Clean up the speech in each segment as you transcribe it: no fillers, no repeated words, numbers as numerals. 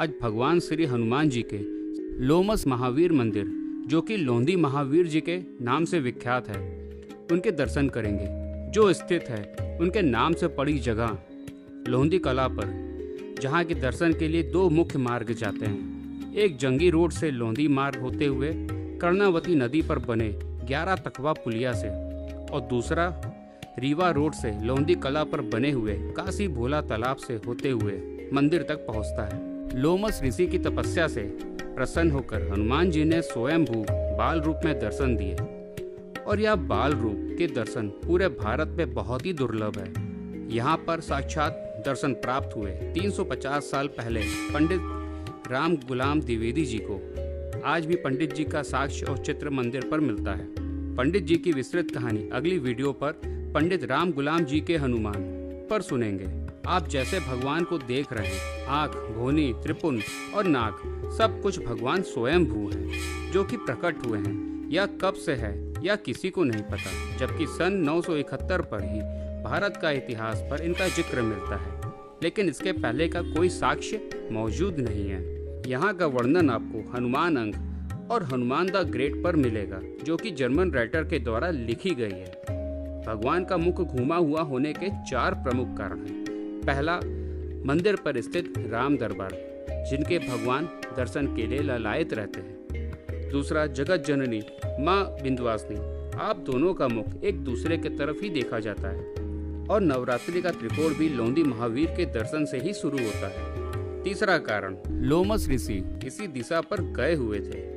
आज भगवान श्री हनुमान जी के लोमस महावीर मंदिर, जो कि लोंदी महावीर जी के नाम से विख्यात है, उनके दर्शन करेंगे, जो स्थित है उनके नाम से पड़ी जगह लोंदी कला पर, जहां के दर्शन के लिए दो मुख्य मार्ग जाते हैं। एक जंगी रोड से लोंदी मार्ग होते हुए कर्णावती नदी पर बने 11 तकवा पुलिया से, और दूसरा रीवा रोड से लोंदी कला पर बने हुए काशी भोला तालाब से होते हुए मंदिर तक पहुंचता है। लोमस ऋषि की तपस्या से प्रसन्न होकर हनुमान जी ने स्वयंभू बाल रूप में दर्शन दिए, और यह बाल रूप के दर्शन पूरे भारत में बहुत ही दुर्लभ है। यहाँ पर साक्षात दर्शन प्राप्त हुए 350 साल पहले पंडित राम गुलाम द्विवेदी जी को आज भी पंडित जी का साक्ष्य और चित्र मंदिर पर मिलता है। पंडित जी की विस्तृत कहानी अगली वीडियो पर पंडित राम गुलाम जी के हनुमान पर सुनेंगे। आप जैसे भगवान को देख रहे हैं, आँख, भोनी, त्रिपुन और नाक सब कुछ भगवान स्वयंभू हैं, जो कि प्रकट हुए हैं। यह कब से है यह किसी को नहीं पता, जबकि सन 971 पर ही भारत का इतिहास पर इनका जिक्र मिलता है, लेकिन इसके पहले का कोई साक्ष्य मौजूद नहीं है। यहाँ का वर्णन आपको हनुमान अंक और हनुमान द ग्रेट पर मिलेगा, जो कि जर्मन राइटर के द्वारा लिखी गई है। भगवान का मुख घूमा हुआ होने के 4 प्रमुख कारण हैं। पहला, मंदिर पर स्थित राम दरबार, जिनके भगवान दर्शन के लिए ललायत रहते हैं। दूसरा, जगत जननी माँ विंध्यवासिनी, आप दोनों का मुख एक दूसरे की तरफ ही देखा जाता है। और नवरात्रि का त्रिकोण भी लोंदी महावीर के दर्शन से ही शुरू होता है। तीसरा कारण, लोमस ऋषि इसी दिशा पर गए हुए थे।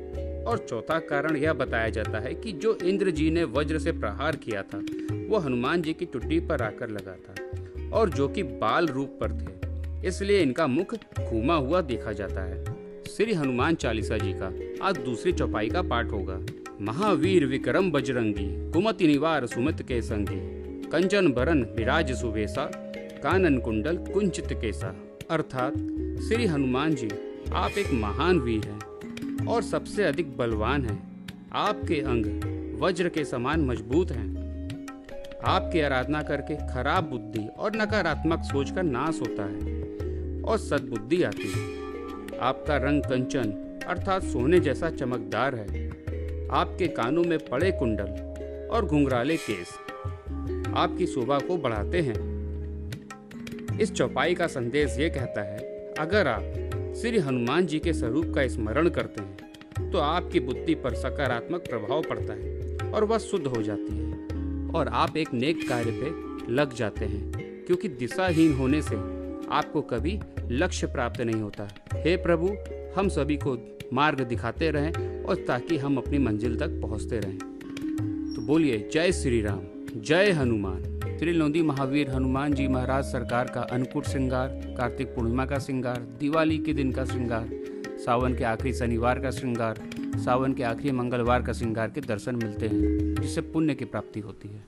और चौथा कारण यह बताया जाता है कि जो इंद्र जी ने वज्र से प्रहार किया था, वो हनुमान जी की टुड्डी पर आकर लगा था, और जो कि बाल रूप पर थे, इसलिए इनका मुख घूमा हुआ देखा जाता है। श्री हनुमान चालीसा जी का आज दूसरी चौपाई का पाठ होगा। महावीर विक्रम बजरंगी, कुमति निवार सुमित के संगी, कंचन बरन विराज सुबेसा, कानन कुंडल कुंचित केसा। अर्थात श्री हनुमान जी, आप एक महान वीर हैं और सबसे अधिक बलवान हैं। आपके अंग वज्र के समान मजबूत हैं। आपकी आराधना करके खराब बुद्धि और नकारात्मक सोच का नाश होता है और सद्बुद्धि आती है। आपका रंग कंचन अर्थात सोने जैसा चमकदार है। आपके कानों में पड़े कुंडल और घुंघराले केस आपकी शोभा को बढ़ाते हैं। इस चौपाई का संदेश ये कहता है, अगर आप श्री हनुमान जी के स्वरूप का स्मरण करते हैं तो आपकी बुद्धि पर सकारात्मक प्रभाव पड़ता है और वह शुद्ध हो जाती है, और आप एक नेक कार्य पे लग जाते हैं, क्योंकि दिशाहीन होने से आपको कभी लक्ष्य प्राप्त नहीं होता। हे प्रभु, हम सभी को मार्ग दिखाते रहें और ताकि हम अपनी मंजिल तक पहुंचते रहें। तो बोलिए जय श्री राम, जय हनुमान। श्री लोंदी महावीर हनुमान जी महाराज सरकार का अन्नकूट श्रृंगार, कार्तिक पूर्णिमा का श्रृंगार, दिवाली के दिन का श्रृंगार, सावन के आखिरी शनिवार का श्रृंगार, सावन के आखिरी मंगलवार का श्रृंगार के दर्शन मिलते हैं, जिससे पुण्य की प्राप्ति होती है।